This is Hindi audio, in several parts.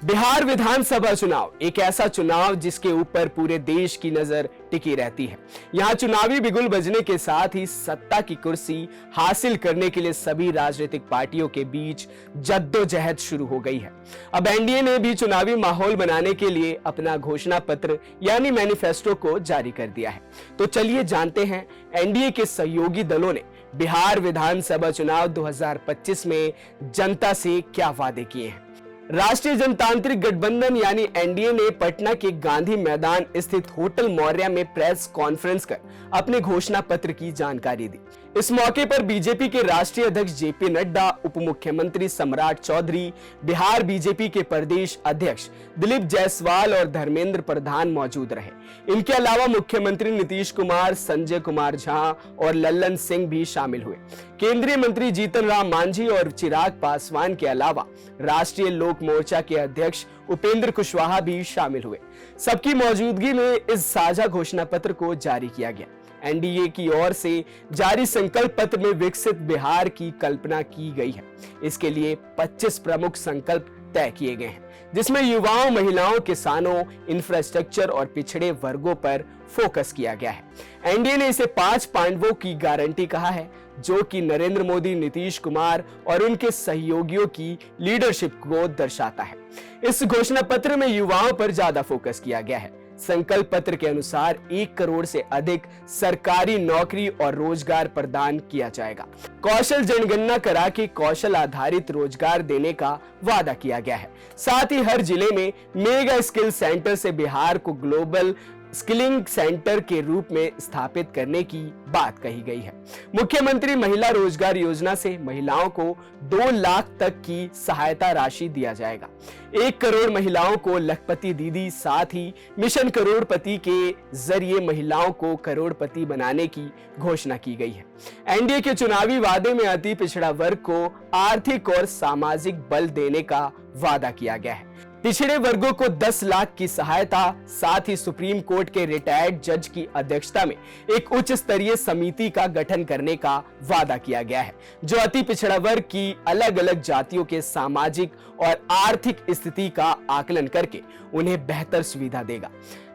बिहार विधानसभा चुनाव एक ऐसा चुनाव जिसके ऊपर पूरे देश की नजर टिकी रहती है। यहाँ चुनावी बिगुल बजने के साथ ही सत्ता की कुर्सी हासिल करने के लिए सभी राजनीतिक पार्टियों के बीच जद्दोजहद शुरू हो गई है। अब एनडीए ने भी चुनावी माहौल बनाने के लिए अपना घोषणा पत्र यानी मैनिफेस्टो को जारी कर दिया है। तो चलिए जानते हैं एनडीए के सहयोगी दलों ने बिहार विधानसभा चुनाव 2025 में जनता से क्या वादे किए हैं। राष्ट्रीय जनतांत्रिक गठबंधन यानी एनडीए ने पटना के गांधी मैदान स्थित होटल मौर्या में प्रेस कॉन्फ्रेंस कर अपने घोषणा पत्र की जानकारी दी। इस मौके पर बीजेपी के राष्ट्रीय अध्यक्ष जेपी नड्डा, उप मुख्यमंत्री सम्राट चौधरी, बिहार बीजेपी के प्रदेश अध्यक्ष दिलीप जायसवाल और धर्मेंद्र प्रधान मौजूद रहे। इनके अलावा मुख्यमंत्री नीतीश कुमार, संजय कुमार झा और लल्लन सिंह भी शामिल हुए। केंद्रीय मंत्री जीतन राम मांझी और चिराग पासवान के अलावा राष्ट्रीय लोक मोर्चा के अध्यक्ष उपेंद्र कुशवाहा भी शामिल हुए। सबकी मौजूदगी में इस साझा घोषणा पत्र को जारी किया गया। एनडीए की ओर से जारी संकल्प पत्र में विकसित बिहार की कल्पना की गई है। इसके लिए 25 प्रमुख संकल्प तय किए गए हैं, जिसमें युवाओं, महिलाओं, किसानों, इंफ्रास्ट्रक्चर और पिछड़े वर्गों पर फोकस किया गया है। एनडीए ने इसे 5 पांडवों की गारंटी कहा है, जो कि नरेंद्र मोदी, नीतीश कुमार और उनके सहयोगियों की लीडरशिप को दर्शाता है। इस घोषणा पत्र में युवाओं पर ज्यादा फोकस किया गया है। संकल्प पत्र के अनुसार 1 करोड़ से अधिक सरकारी नौकरी और रोजगार प्रदान किया जाएगा। कौशल जनगणना करा के कौशल आधारित रोजगार देने का वादा किया गया है। साथ ही हर जिले में मेगा स्किल सेंटर से बिहार को ग्लोबल स्किलिंग सेंटर के रूप में स्थापित करने की बात कही गई है। मुख्यमंत्री महिला रोजगार योजना से महिलाओं को 2 लाख तक की सहायता राशि दिया जाएगा। 1 करोड़ महिलाओं को लखपति दीदी, साथ ही मिशन करोड़पति के जरिए महिलाओं को करोड़पति बनाने की घोषणा की गई है। एनडीए के चुनावी वादे में अति पिछड़ा वर्ग को आर्थिक और सामाजिक बल देने का वादा किया गया है। पिछड़े वर्गों को 10 लाख की सहायता, साथ ही सुप्रीम कोर्ट के रिटायर्ड जज की अध्यक्षता में एक उच्च स्तरीय समिति का गठन करने का वादा किया गया है, जो अति पिछड़ा वर्ग की अलग अलग जातियों के सामाजिक और आर्थिक स्थिति का आकलन करके उन्हें बेहतर सुविधा देगा।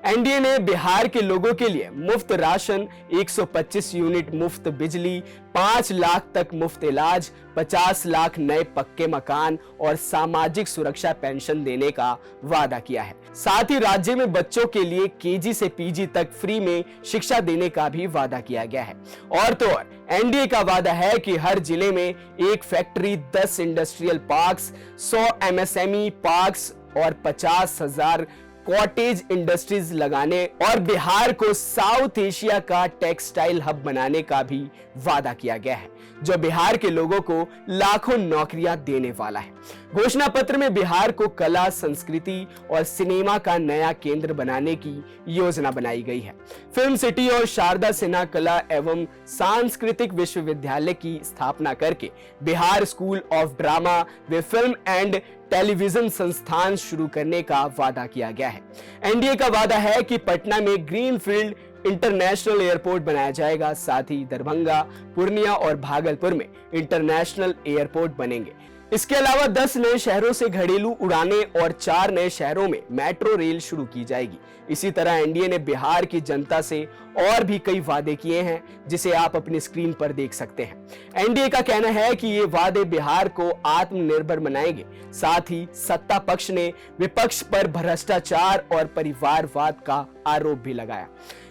एनडीए ने बिहार के लोगों के लिए मुफ्त राशन, 125 यूनिट मुफ्त बिजली, 5 लाख तक मुफ्त इलाज, 50 लाख नए पक्के मकान और सामाजिक सुरक्षा पेंशन देने का वादा किया है। साथ ही राज्य में बच्चों के लिए केजी से पीजी तक फ्री में शिक्षा देने का भी वादा किया गया है। और तो और एनडीए का वादा है कि हर जिले में 1 factory, 10 industrial parks, 100 MSME parks और 50,000 कॉटेज इंडस्ट्रीज लगाने और बिहार को साउथ एशिया का टेक्सटाइल हब बनाने का भी वादा किया गया है, जो बिहार के लोगों को लाखों नौकरियां देने वाला है। घोषणा पत्र में बिहार को कला, संस्कृति और सिनेमा का नया केंद्र बनाने की योजना बनाई गई है। फिल्म सिटी और शारदा सिन्हा कला एवं सांस्कृतिक विश्वविद्यालय की स्थापना करके बिहार स्कूल ऑफ ड्रामा व फिल्म एंड टेलीविजन संस्थान शुरू करने का वादा किया गया है। एनडीए का वादा है कि पटना में ग्रीनफील्ड इंटरनेशनल एयरपोर्ट बनाया जाएगा। साथ ही दरभंगा, पूर्णिया और भागलपुर में इंटरनेशनल एयरपोर्ट बनेंगे। इसके अलावा 10 नए शहरों से घरेलू उड़ानें और 4 नए शहरों में मेट्रो रेल शुरू की जाएगी। इसी तरह एनडीए ने बिहार की जनता से और भी कई वादे किए हैं, जिसे आप अपनी स्क्रीन पर देख सकते हैं। एनडीए का कहना है कि ये वादे बिहार को आत्मनिर्भर बनाएंगे। साथ ही सत्ता पक्ष ने विपक्ष पर भ्रष्टाचार और परिवारवाद का आरोप भी लगाया।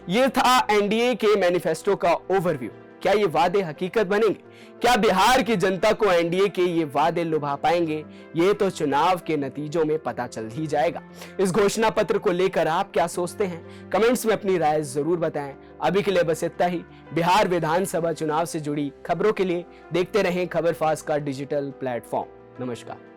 ये था एनडीए के मैनिफेस्टो का ओवरव्यू। क्या ये वादे हकीकत बनेंगे? क्या बिहार की जनता को एनडीए के ये वादे लुभा पाएंगे? ये तो चुनाव के नतीजों में पता चल ही जाएगा। इस घोषणा पत्र को लेकर आप क्या सोचते हैं? कमेंट्स में अपनी राय जरूर बताएं। अभी के लिए बस इतना ही। बिहार विधानसभा चुनाव से जुड़ी खबरों के लिए देखते रहें खबर फास्ट का डिजिटल प्लेटफॉर्म। नमस्कार।